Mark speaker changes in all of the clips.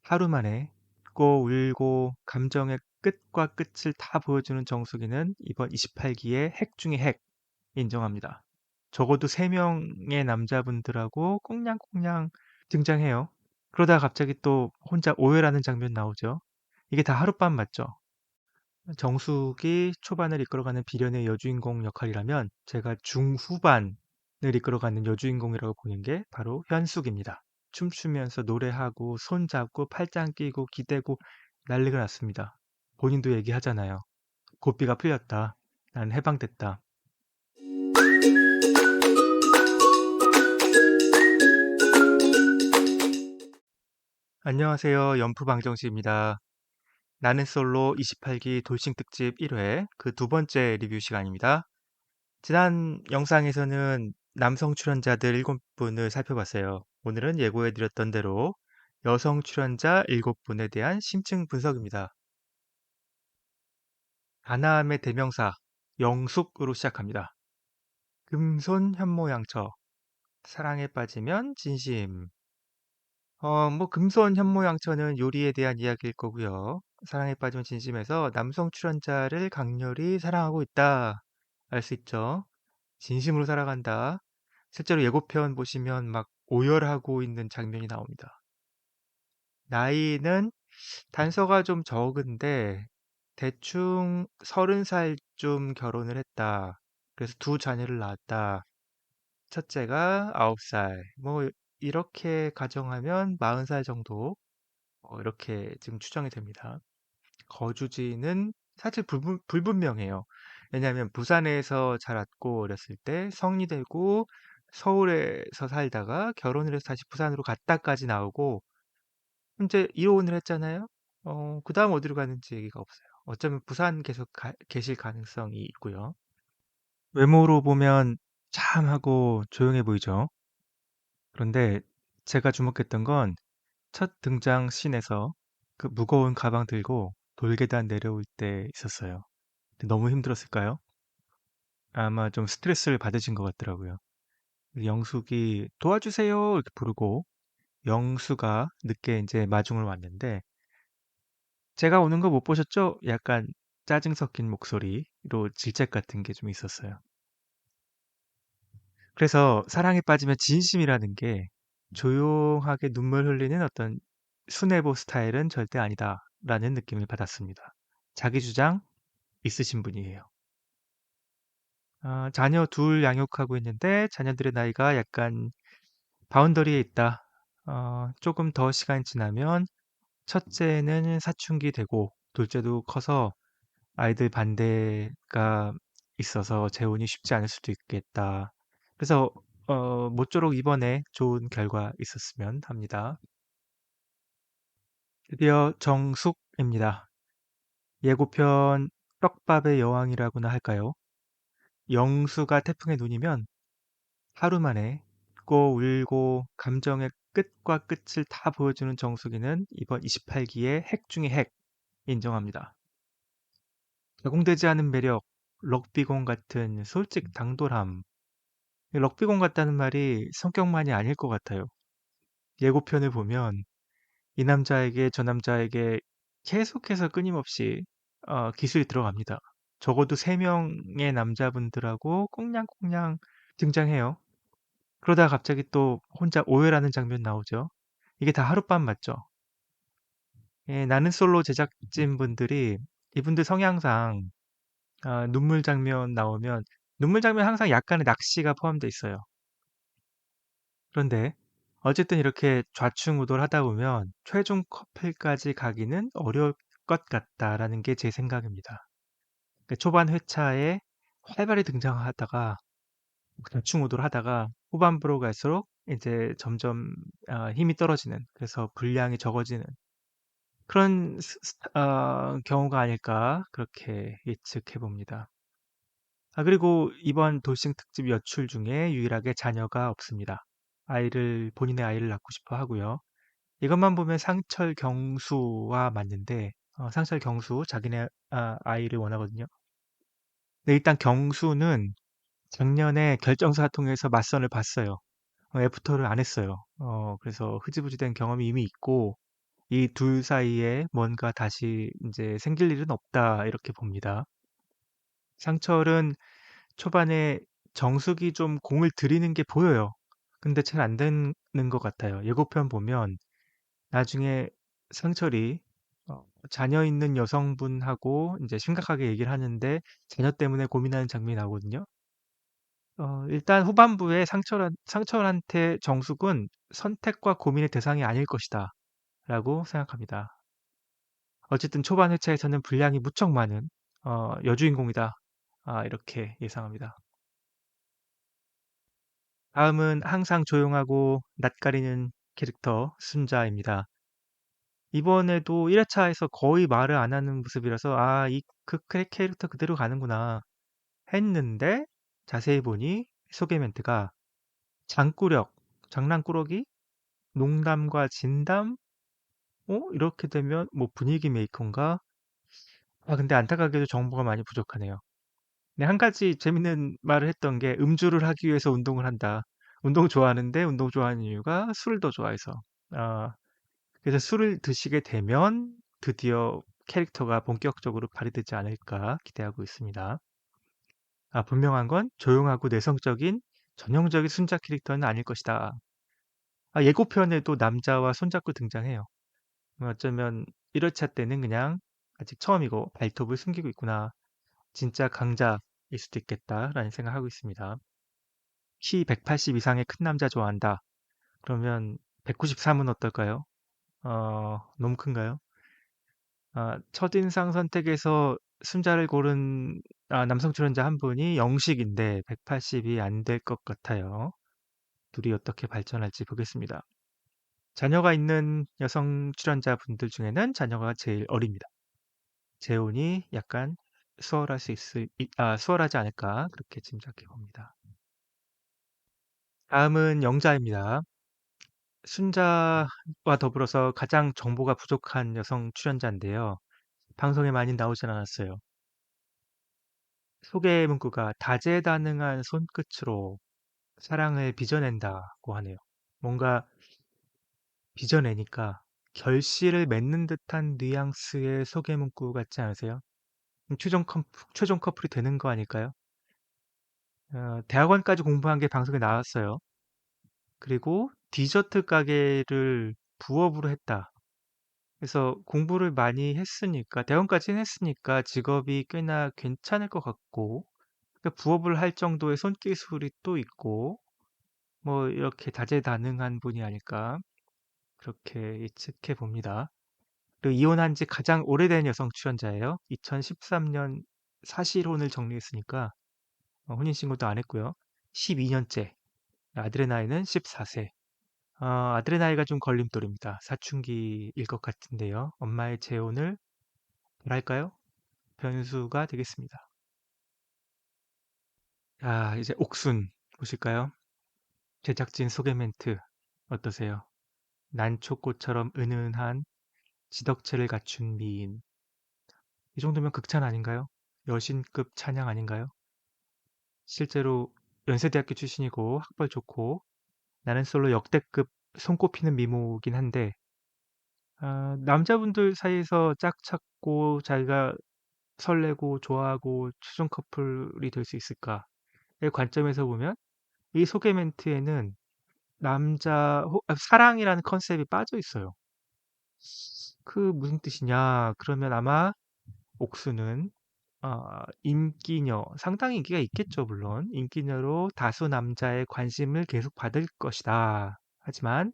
Speaker 1: 하루 만에 웃고 울고 감정의 끝과 끝을 다 보여주는 정수기는 이번 28기의 핵 중의 핵 인정합니다. 적어도 3명의 남자분들하고 꽁냥꽁냥 등장해요. 그러다가 갑자기 또 혼자 오열하는 장면 나오죠. 이게 다 하룻밤 맞죠? 정숙이 초반을 이끌어가는 비련의 여주인공 역할이라면 제가 중후반을 이끌어가는 여주인공이라고 보는 게 바로 현숙입니다. 춤추면서 노래하고 손잡고 팔짱 끼고 기대고 난리가 났습니다. 본인도 얘기하잖아요. 고삐가 풀렸다. 난 해방됐다. 안녕하세요. 연프방정식입니다. 나는 솔로 28기 돌싱 특집 1회 그 두 번째 리뷰 시간입니다. 지난 영상에서는 남성 출연자들 7분을 살펴봤어요. 오늘은 예고해드렸던 대로 여성 출연자 7분에 대한 심층 분석입니다. 가나함의 대명사 영숙으로 시작합니다. 금손 현모양처 사랑에 빠지면 진심. 금손 현모양처는 요리에 대한 이야기일 거고요. 사랑에 빠지면 진심에서 남성 출연자를 강렬히 사랑하고 있다. 알 수 있죠. 진심으로 살아간다. 실제로 예고편 보시면 막 오열하고 있는 장면이 나옵니다. 나이는 단서가 좀 적은데 대충 30살쯤 결혼을 했다. 그래서 두 자녀를 낳았다. 첫째가 9살. 이렇게 가정하면 40살 정도 이렇게 지금 추정이 됩니다. 거주지는 사실 불분명해요. 왜냐하면 부산에서 자랐고 어렸을 때 성리되고 서울에서 살다가 결혼을 해서 다시 부산으로 갔다까지 나오고 이제 이혼을 했잖아요. 그 다음 어디로 가는지 얘기가 없어요. 어쩌면 부산 계속 계실 가능성이 있고요. 외모로 보면 참 하고 조용해 보이죠. 그런데 제가 주목했던 건 첫 등장 씬에서 그 무거운 가방 들고 돌계단 내려올 때 있었어요. 근데 너무 힘들었을까요? 아마 좀 스트레스를 받으신 것 같더라고요. 영숙이 도와주세요 이렇게 부르고 영수가 늦게 이제 마중을 왔는데 제가 오는 거 못 보셨죠? 약간 짜증 섞인 목소리로 질책 같은 게 좀 있었어요. 그래서 사랑에 빠지면 진심이라는 게 조용하게 눈물 흘리는 어떤 수뇌보 스타일은 절대 아니다라는 느낌을 받았습니다. 자기 주장 있으신 분이에요. 자녀 둘 양육하고 있는데 자녀들의 나이가 약간 바운더리에 있다. 조금 더 시간이 지나면 첫째는 사춘기 되고 둘째도 커서 아이들 반대가 있어서 재혼이 쉽지 않을 수도 있겠다. 그래서 모쪼록 이번에 좋은 결과 있었으면 합니다. 드디어 정숙입니다. 예고편 떡밥의 여왕이라고나 할까요? 영수가 태풍의 눈이면 하루 만에 웃고 울고 감정의 끝과 끝을 다 보여주는 정수기는 이번 28기의 핵 중의 핵 인정합니다. 제공되지 않은 매력, 럭비공 같은 솔직 당돌함. 럭비공 같다는 말이 성격만이 아닐 것 같아요. 예고편을 보면 이 남자에게 저 남자에게 계속해서 끊임없이 기술이 들어갑니다. 적어도 3명의 남자분들하고 꽁냥꽁냥 등장해요. 그러다가 갑자기 또 혼자 오열하는 장면 나오죠. 이게 다 하룻밤 맞죠? 예, 나는 솔로 제작진분들이 이분들 성향상 눈물 장면 나오면 눈물 장면 항상 약간의 낚시가 포함되어 있어요. 그런데 어쨌든 이렇게 좌충우돌하다 보면 최종 커플까지 가기는 어려울 것 같다라는 게 제 생각입니다. 그러니까 초반 회차에 활발히 등장하다가 좌충우돌하다가 후반부로 갈수록 이제 점점 힘이 떨어지는 그래서 분량이 적어지는 그런 경우가 아닐까 그렇게 예측해 봅니다. 그리고 이번 돌싱 특집 여출 중에 유일하게 자녀가 없습니다. 본인의 아이를 낳고 싶어 하고요. 이것만 보면 상철 경수와 맞는데, 상철 경수, 자기네 아이를 원하거든요. 근데 일단 경수는 작년에 결정사 통해서 맞선을 봤어요. 애프터를 안 했어요. 그래서 흐지부지 된 경험이 이미 있고, 이 둘 사이에 뭔가 다시 이제 생길 일은 없다 이렇게 봅니다. 상철은 초반에 정숙이 좀 공을 들이는 게 보여요. 근데 잘 안 되는 것 같아요. 예고편 보면 나중에 상철이 자녀 있는 여성분하고 이제 심각하게 얘기를 하는데 자녀 때문에 고민하는 장면이 나오거든요. 일단 후반부에 상철한테 정숙은 선택과 고민의 대상이 아닐 것이다 라고 생각합니다. 어쨌든 초반 회차에서는 분량이 무척 많은 여주인공이다. 이렇게 예상합니다. 다음은 항상 조용하고 낯가리는 캐릭터 순자입니다. 이번에도 1회차에서 거의 말을 안 하는 모습이라서 그 캐릭터 그대로 가는구나 했는데 자세히 보니 소개 멘트가 장꾸력, 장난꾸러기, 농담과 진담, 이렇게 되면 뭐 분위기 메이커인가? 근데 안타깝게도 정보가 많이 부족하네요. 네, 한 가지 재밌는 말을 했던 게 음주를 하기 위해서 운동을 한다. 운동 좋아하는데 운동 좋아하는 이유가 술을 더 좋아해서. 아, 그래서 술을 드시게 되면 드디어 캐릭터가 본격적으로 발휘되지 않을까 기대하고 있습니다. 분명한 건 조용하고 내성적인 전형적인 순자 캐릭터는 아닐 것이다. 예고편에도 남자와 손잡고 등장해요. 어쩌면 1회차 때는 그냥 아직 처음이고 발톱을 숨기고 있구나. 진짜 강자일 수도 있겠다라는 생각하고 있습니다. 키 180 이상의 큰 남자 좋아한다. 그러면 193은 어떨까요? 너무 큰가요? 첫인상 선택에서 순자를 고른 남성 출연자 한 분이 영식인데 180이 안 될 것 같아요. 둘이 어떻게 발전할지 보겠습니다. 자녀가 있는 여성 출연자 분들 중에는 자녀가 제일 어립니다. 재혼이 약간 수월하지 않을까 그렇게 짐작해 봅니다. 다음은 영자입니다. 순자와 더불어서 가장 정보가 부족한 여성 출연자인데요. 방송에 많이 나오진 않았어요. 소개 문구가 다재다능한 손끝으로 사랑을 빚어낸다고 하네요. 뭔가 빚어내니까 결실을 맺는 듯한 뉘앙스의 소개 문구 같지 않으세요? 최종 커플이 되는 거 아닐까요? 대학원까지 공부한 게 방송에 나왔어요. 그리고 디저트 가게를 부업으로 했다. 그래서 공부를 많이 했으니까, 대학원까지는 했으니까 직업이 꽤나 괜찮을 것 같고, 그러니까 부업을 할 정도의 손기술이 또 있고, 뭐 이렇게 다재다능한 분이 아닐까, 그렇게 예측해 봅니다. 그리고 이혼한 지 가장 오래된 여성 출연자예요. 2013년 사실혼을 정리했으니까, 혼인신고도 안 했고요. 12년째. 아들의 나이는 14세. 아들의 나이가 좀 걸림돌입니다. 사춘기일 것 같은데요. 엄마의 재혼을 뭐랄까요? 변수가 되겠습니다. 이제 옥순 보실까요? 제작진 소개 멘트 어떠세요? 난초꽃처럼 은은한 지덕체를 갖춘 미인. 이 정도면 극찬 아닌가요? 여신급 찬양 아닌가요? 실제로 연세대학교 출신이고 학벌 좋고 나는 솔로 역대급 손꼽히는 미모긴 한데 남자분들 사이에서 짝 찾고 자기가 설레고 좋아하고 최종 커플이 될 수 있을까의 관점에서 보면 이 소개 멘트에는 사랑이라는 컨셉이 빠져 있어요. 그 무슨 뜻이냐? 그러면 아마 옥수는 인기녀, 상당히 인기가 있겠죠, 물론. 인기녀로 다수 남자의 관심을 계속 받을 것이다. 하지만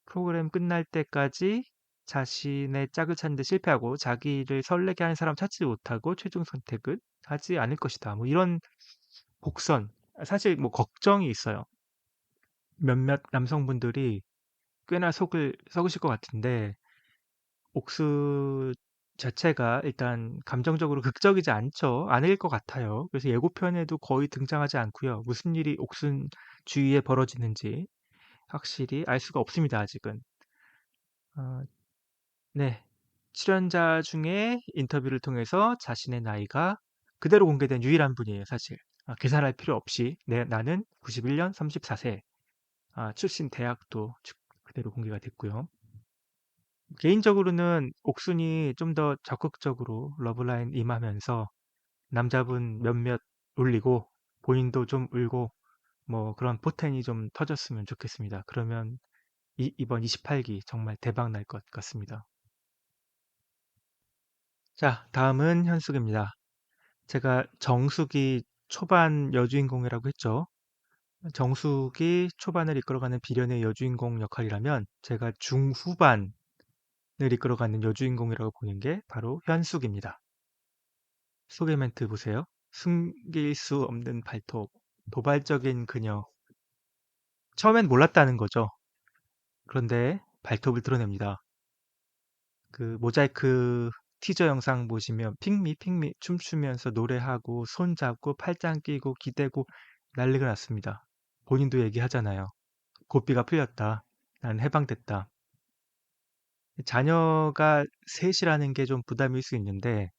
Speaker 1: 프로그램 끝날 때까지 자신의 짝을 찾는데 실패하고 자기를 설레게 하는 사람 찾지 못하고 최종 선택은 하지 않을 것이다. 뭐 이런 복선. 사실 뭐 걱정이 있어요. 몇몇 남성분들이 꽤나 속을 썩으실 것 같은데 옥수 자체가 일단 감정적으로 극적이지 않을 것 같아요. 그래서 예고편에도 거의 등장하지 않고요. 무슨 일이 옥순 주위에 벌어지는지 확실히 알 수가 없습니다. 아직은. 어, 네. 출연자 중에 인터뷰를 통해서 자신의 나이가 그대로 공개된 유일한 분이에요, 사실. 계산할 필요 없이 나는 91년 34세. 출신 대학도 그대로 공개가 됐고요. 개인적으로는 옥순이 좀 더 적극적으로 러브라인 임하면서 남자분 몇몇 울리고 본인도 좀 울고 뭐 그런 포텐이 좀 터졌으면 좋겠습니다. 그러면 이번 28기 정말 대박 날 것 같습니다. 자, 다음은 현숙입니다. 제가 정숙이 초반 여주인공이라고 했죠. 정숙이 초반을 이끌어가는 비련의 여주인공 역할이라면 제가 중후반을 이끌어가는 여주인공이라고 보는 게 바로 현숙입니다. 소개 멘트 보세요. 숨길 수 없는 발톱, 도발적인 그녀. 처음엔 몰랐다는 거죠. 그런데 발톱을 드러냅니다. 그 모자이크 티저 영상 보시면 핑미 핑미 춤추면서 노래하고 손잡고 팔짱 끼고 기대고 난리가 났습니다. 본인도 얘기하잖아요. 고삐가 풀렸다. 난 해방됐다. 자녀가 셋이라는 게 좀 부담일 수 있는데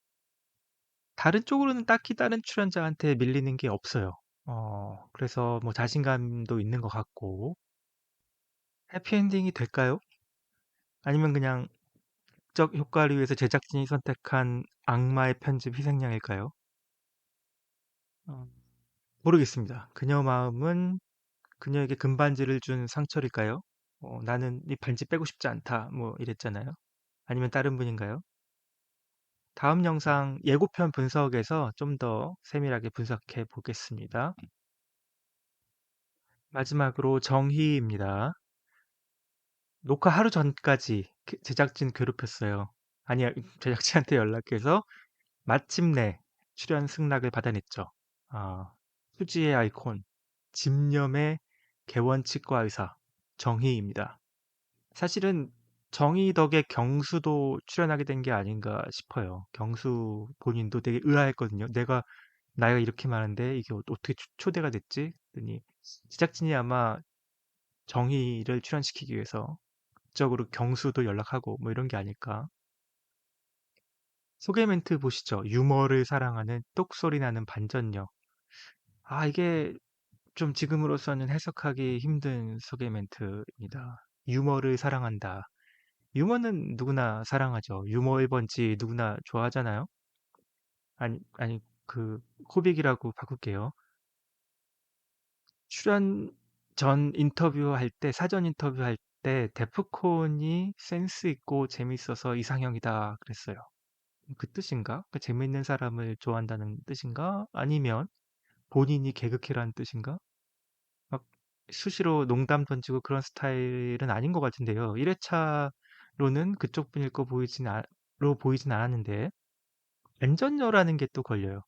Speaker 1: 다른 쪽으로는 딱히 다른 출연자한테 밀리는 게 없어요. 그래서 뭐 자신감도 있는 것 같고 해피엔딩이 될까요? 아니면 그냥 극적 효과를 위해서 제작진이 선택한 악마의 편집 희생양일까요? 어, 모르겠습니다. 그녀 마음은 그녀에게 금반지를 준 상처일까요? 나는 이 반지 빼고 싶지 않다. 뭐 이랬잖아요. 아니면 다른 분인가요? 다음 영상 예고편 분석에서 좀 더 세밀하게 분석해 보겠습니다. 마지막으로 정희입니다. 녹화 하루 전까지 제작진 괴롭혔어요. 아니야, 제작진한테 연락해서 마침내 출연 승낙을 받아냈죠. 아, 수지의 아이콘, 집념의 개원치과 의사, 정희입니다. 사실은 정희 덕에 경수도 출연하게 된 게 아닌가 싶어요. 경수 본인도 되게 의아했거든요. 나이가 이렇게 많은데 이게 어떻게 초대가 됐지? 그랬더니 제작진이 아마 정희를 출연시키기 위해서 적으로 경수도 연락하고 뭐 이런 게 아닐까. 소개 멘트 보시죠. 유머를 사랑하는 똑소리 나는 반전력. 아, 이게 좀 지금으로서는 해석하기 힘든 소개 멘트입니다. 유머를 사랑한다. 유머는 누구나 사랑하죠. 유머 1번지 누구나 좋아하잖아요. 아니, 그, 코빅이라고 바꿀게요. 출연 전 인터뷰할 때, 사전 인터뷰할 때, 데프콘이 센스 있고 재밌어서 이상형이다 그랬어요. 그 뜻인가? 그 재밌는 사람을 좋아한다는 뜻인가? 아니면 본인이 개그캐라는 뜻인가? 막 수시로 농담 던지고 그런 스타일은 아닌 것 같은데요. 1회차로는 그쪽 분일 로 보이진 않았는데, 반전녀라는 게 또 걸려요.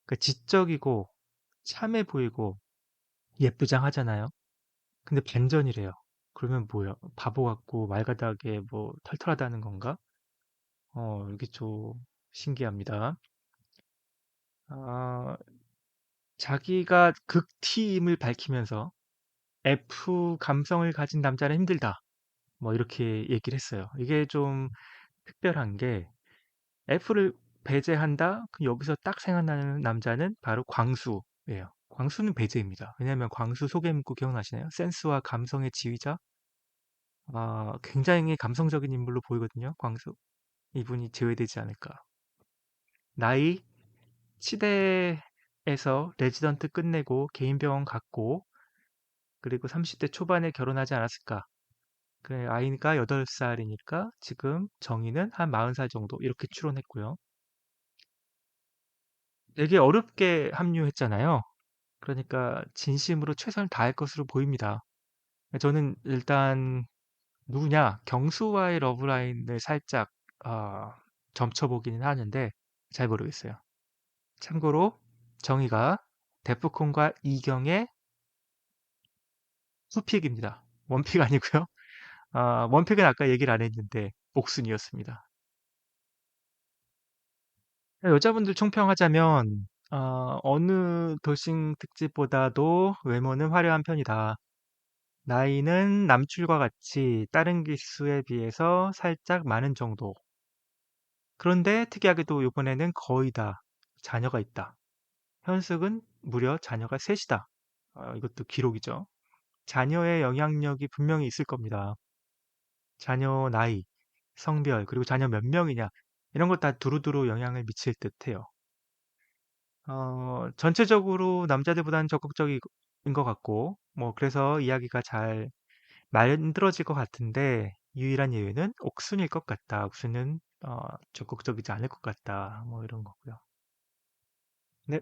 Speaker 1: 그 지적이고, 참해 보이고, 예쁘장하잖아요. 근데 반전이래요. 그러면 뭐야? 바보 같고, 말가닥에 뭐, 털털하다는 건가? 이게 좀 신기합니다. 아, 자기가 극T임을 밝히면서 F 감성을 가진 남자는 힘들다. 뭐 이렇게 얘기를 했어요. 이게 좀 특별한 게 F를 배제한다? 그럼 여기서 딱 생각나는 남자는 바로 광수예요. 광수는 배제입니다. 왜냐하면 광수 소개 문구 기억나시나요? 센스와 감성의 지휘자? 아, 굉장히 감성적인 인물로 보이거든요. 광수. 이분이 제외되지 않을까. 나이 치대에서 레지던트 끝내고 개인 병원 갔고 그리고 30대 초반에 결혼하지 않았을까? 그래, 아이가 8살이니까 지금 정의는 한 40살 정도 이렇게 추론했고요. 되게 어렵게 합류했잖아요. 그러니까 진심으로 최선을 다할 것으로 보입니다. 저는 일단 누구냐? 경수와의 러브라인을 살짝 어, 점쳐보기는 하는데 잘 모르겠어요. 참고로 정의가 데프콘과 이경의 투픽입니다. 원픽 아니고요. 원픽은 아까 얘기를 안 했는데 옥순이었습니다. 여자분들 총평하자면 어느 돌싱 특집보다도 외모는 화려한 편이다. 나이는 남출과 같이 다른 기수에 비해서 살짝 많은 정도. 그런데 특이하게도 이번에는 거의 다 자녀가 있다. 현숙은 무려 자녀가 셋이다. 이것도 기록이죠. 자녀의 영향력이 분명히 있을 겁니다. 자녀 나이. 성별, 그리고 자녀 몇 명이냐, 이런 것 다 두루두루 영향을 미칠 듯해요. 전체적으로 남자들보다는 적극적인 것 같고, 뭐, 그래서 이야기가 잘 만들어질 것 같은데, 유일한 예외는 옥순일 것 같다. 옥순은, 적극적이지 않을 것 같다. 뭐, 이런 거고요. 네.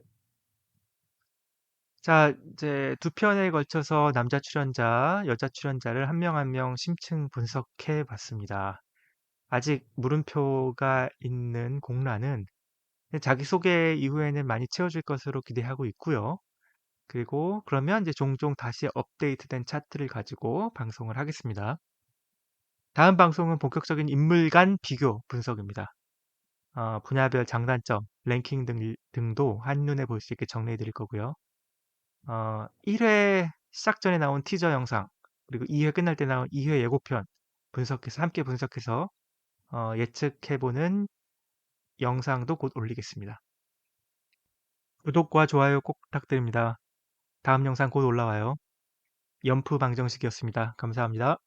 Speaker 1: 자, 이제 두 편에 걸쳐서 남자 출연자, 여자 출연자를 한 명 한 명 심층 분석해 봤습니다. 아직 물음표가 있는 공란은 자기소개 이후에는 많이 채워질 것으로 기대하고 있고요. 그리고 그러면 이제 종종 다시 업데이트된 차트를 가지고 방송을 하겠습니다. 다음 방송은 본격적인 인물 간 비교 분석입니다. 분야별 장단점, 랭킹 등도 한눈에 볼 수 있게 정리해 드릴 거고요. 1회 시작 전에 나온 티저 영상, 그리고 2회 끝날 때 나온 2회 예고편 함께 분석해서 예측해보는 영상도 곧 올리겠습니다. 구독과 좋아요 꼭 부탁드립니다. 다음 영상 곧 올라와요. 연프 방정식이었습니다. 감사합니다.